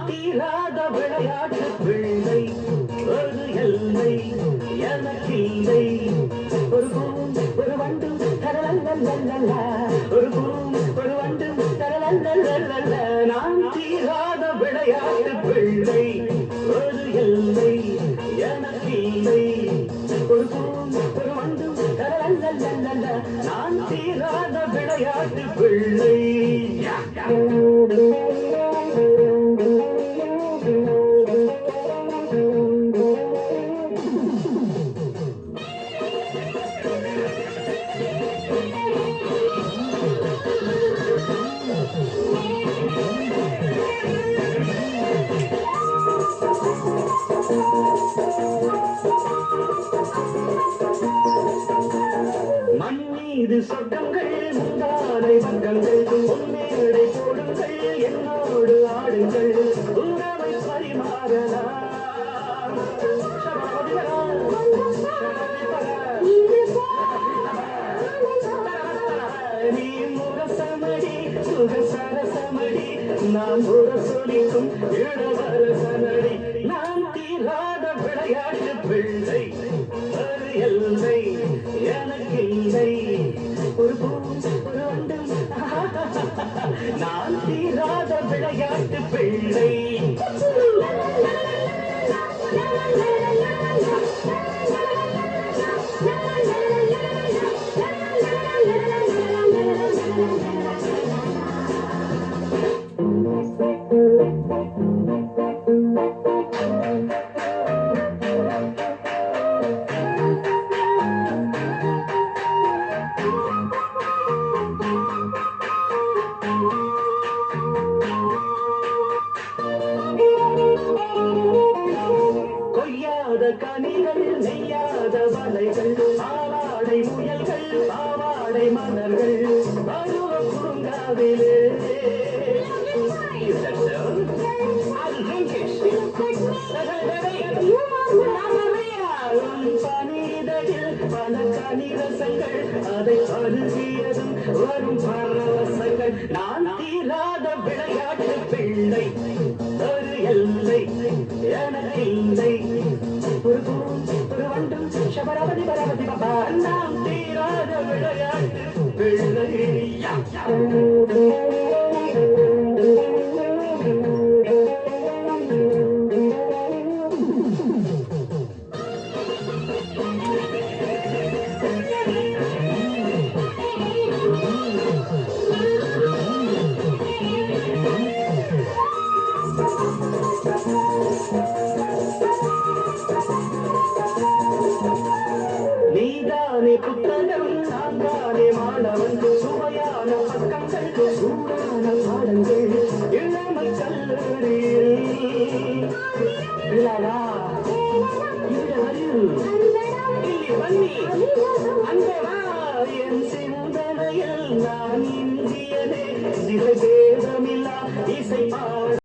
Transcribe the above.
தீராத விளையாட்டு பிள்ளை ஒரு எல்லை எனக்கில்லை ஒரு பூம் ஒரு வண்டு தரலல்ல ஒரு பூம் ஒரு வண்டு தரலல்ல நான் தீராத விளையாட்டு பிள்ளை ஒரு எல்லை எனக்கில்லை ஒரு பூம் ஒரு வண்டு தரலல்ல நான் தீராத விளையாட்டு பிள்ளை மண்ணீது சொர்க்கங்கள் முந்தானை வங்கங்கள் முன்னேடை போடுங்கள் என்னோடு ஆடுங்கள் உறவை பரிமாறலாம் நீ முரசமடி சுகசரசமடி நான் முரசொலிக்கும் இளவரசனடி நான் தீராத விளையாட்டு பிள்ளை ஒரு எல்லை எனக்கில்லை ஒரு பூம் ஒரு வண்டும் நான் தீராத விளையாட்டு பிள்ளை கொய்யாத கனிகள் நெய்யாத வலைகள் பாவாடை முயல்கள் பாவாடை மலர்கள் பருவ குறுங்காவிலே பனிதழில் பல கனிரசங்கள் அதை அருகியதும் வரும் பரவசங்கள் நான் தீராத விளையாட்டு பிள்ளை ஒரு எல்லை எனக்கில்லை ஒரு பூம் ஒரு வண்டும் சபரபதி பரபதி பபா நாம் தீராத விளையாட்டு பிள்ளை நீதானே புத்தகம் நான்தானே மாணவன் சுவையான பக்கங்கள் சூடான பாடங்கள் இளமை கல்லூரியில் என் சிந்தனையில் நான் இந்தியனே திசை பேதமில்லா இசை